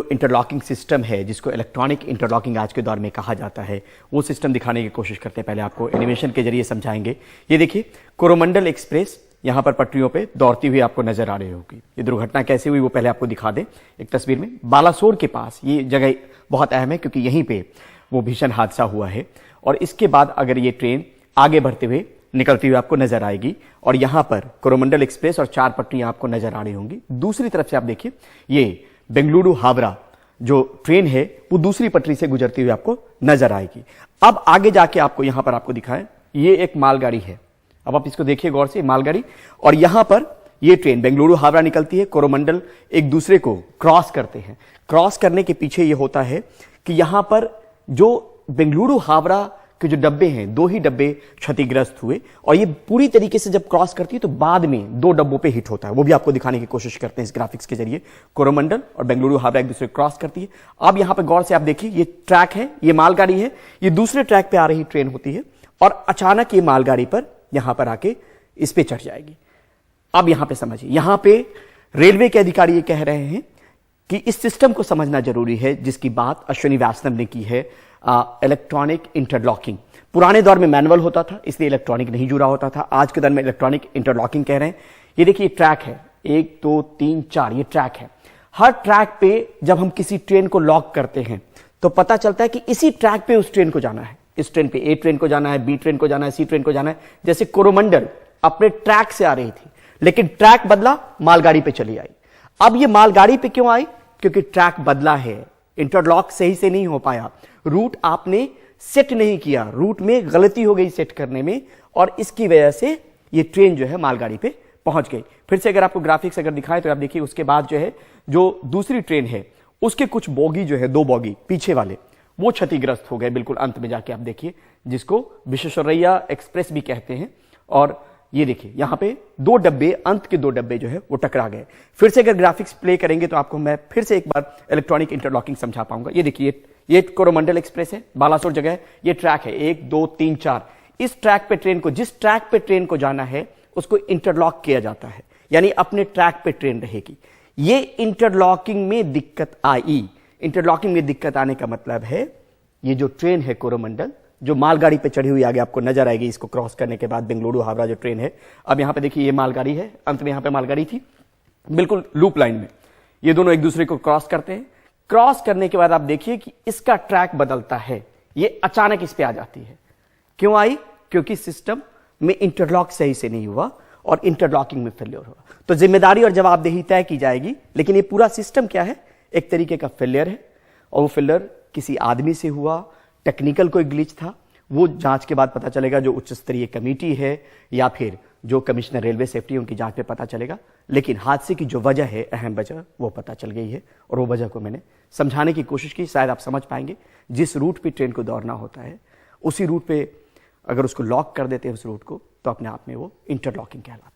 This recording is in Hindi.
जो इंटरलॉकिंग सिस्टम है, जिसको इलेक्ट्रॉनिक इंटरलॉकिंग आज के दौर में कहा जाता है, वो सिस्टम दिखाने की कोशिश करते हैं। पहले आपको एनिमेशन के जरिए समझाएंगे। ये देखिए, कोरोमंडल एक्सप्रेस यहां पर पटरियों पे दौड़ती हुई आपको नजर आ रही होगी। ये दुर्घटना कैसे हुई वो पहले आपको दिखा दें एक तस्वीर में। बालासोर के पास ये जगह बहुत अहम है क्योंकि यहीं पे वो भीषण हादसा हुआ है। और इसके बाद अगर ये ट्रेन आगे बढ़ते हुए निकलती हुई आपको नजर आएगी और यहां पर कोरोमंडल एक्सप्रेस और 4 पटरियां आपको नजर आ रही होंगी। दूसरी तरफ से आप देखिए, ये बेंगलुरु हावड़ा जो ट्रेन है वो दूसरी पटरी से गुजरती हुई आपको नजर आएगी। अब आगे जाके आपको यहां पर आपको दिखाएं, ये एक मालगाड़ी है। अब आप इसको देखिए गौर से, मालगाड़ी, और यहां पर ये ट्रेन बेंगलुरु हावड़ा निकलती है, कोरोमंडल एक दूसरे को क्रॉस करते हैं। क्रॉस करने के पीछे ये होता है कि यहां पर जो बेंगलुरु हावड़ा के जो डब्बे हैं, 2 ही डब्बे क्षतिग्रस्त हुए और ये पूरी तरीके से जब क्रॉस करती है तो बाद में 2 डब्बों पे हिट होता है। वो भी आपको दिखाने की कोशिश करते हैं इस ग्राफिक्स के जरिए। कोरोमंडल और बेंगलुरु हावड़ा एक दूसरे को क्रॉस करती है। अब यहां पर गौर से आप देखिए, ये ट्रैक है, ये मालगाड़ी है, ये दूसरे ट्रैक पे आ रही ट्रेन होती है और अचानक ये मालगाड़ी पर यहां पर आके इस पे चढ़ जाएगी। अब यहां पे समझिए, यहां पे रेलवे के अधिकारी ये कह रहे हैं कि इस सिस्टम को समझना जरूरी है जिसकी बात अश्विनी वैष्णव ने की है, इलेक्ट्रॉनिक इंटरलॉकिंग। पुराने दौर में मैनुअल होता था, इसलिए इलेक्ट्रॉनिक नहीं जुड़ा होता था। आज के दौर में इलेक्ट्रॉनिक इंटरलॉकिंग कह रहे हैं। ये देखिए, ट्रैक है, 1 2 3 4, ये ट्रैक है। हर ट्रैक पे जब हम किसी ट्रेन को लॉक करते हैं तो पता चलता है कि इसी ट्रैक पे उस ट्रेन को जाना है। इस ट्रेन पे ए ट्रेन को जाना है, बी ट्रेन को जाना है, सी ट्रेन को जाना है। जैसे कोरोमंडल अपने ट्रैक से आ रही थी, लेकिन ट्रैक बदला, मालगाड़ी पे चली आई। अब ये मालगाड़ी पे क्यों आई? क्योंकि ट्रैक बदला है, इंटरलॉक सही से नहीं हो पाया, रूट आपने सेट नहीं किया, रूट में गलती हो गई सेट करने में, और इसकी वजह से ये ट्रेन जो है मालगाड़ी पे पहुंच गई। फिर से अगर आपको ग्राफिक्स अगर दिखाएं तो आप देखिए, उसके बाद जो है जो दूसरी ट्रेन है उसके कुछ बोगी जो है, 2 बोगी पीछे वाले, वो क्षतिग्रस्त हो गए बिल्कुल अंत में जाके। आप देखिए, जिसको विश्वेश्वरैया एक्सप्रेस भी कहते हैं। और ये देखिए, यहां पे 2 डब्बे, अंत के 2 डब्बे जो है वो टकरा गए। फिर से अगर ग्राफिक्स प्ले करेंगे तो आपको मैं फिर से एक बार इलेक्ट्रॉनिक इंटरलॉकिंग समझा पाऊंगा। ये देखिए, ये कोरोमंडल एक्सप्रेस है, बालासोर जगह है, ये ट्रैक है 1 2 3 4। इस ट्रैक पे ट्रेन को, जिस ट्रैक पे ट्रेन को जाना है उसको इंटरलॉक किया जाता है, यानी अपने ट्रैक पे ट्रेन रहेगी। ये इंटरलॉकिंग में दिक्कत आई। इंटरलॉकिंग में दिक्कत आने का मतलब है, ये जो ट्रेन है कोरोमंडल, जो मालगाड़ी पे चढ़ी हुई आगे आपको नजर आएगी इसको क्रॉस करने के बाद, बेंगलुरु हावड़ा जो ट्रेन है। अब यहां पे देखिए, ये मालगाड़ी है, अंत में यहां पे मालगाड़ी थी, बिल्कुल लूप लाइन में ये दोनों एक दूसरे को क्रॉस करते हैं। क्रॉस करने के बाद आप देखिए कि इसका ट्रैक बदलता है, ये अचानक इस पे आ जाती है। क्यों आई? क्योंकि सिस्टम में इंटरलॉक सही से नहीं हुआ और इंटरलॉकिंग में फेलियर हुआ। तो जिम्मेदारी और जवाबदेही तय की जाएगी, लेकिन ये पूरा सिस्टम क्या है? एक तरीके का फेलियर है, और वो फेलियर किसी आदमी से हुआ, टेक्निकल कोई ग्लिच था, वो जांच के बाद पता चलेगा। जो उच्च स्तरीय कमेटी है या फिर जो कमिश्नर रेलवे सेफ्टी, उनकी जांच पे पता चलेगा। लेकिन हादसे की जो वजह है, अहम वजह, वो पता चल गई है और वो वजह को मैंने समझाने की कोशिश की। शायद आप समझ पाएंगे, जिस रूट पे ट्रेन को दौड़ना होता है उसी रूट पे अगर उसको लॉक कर देते हैं उस रूट को, तो अपने आप में वो इंटरलॉकिंग कहलाता है।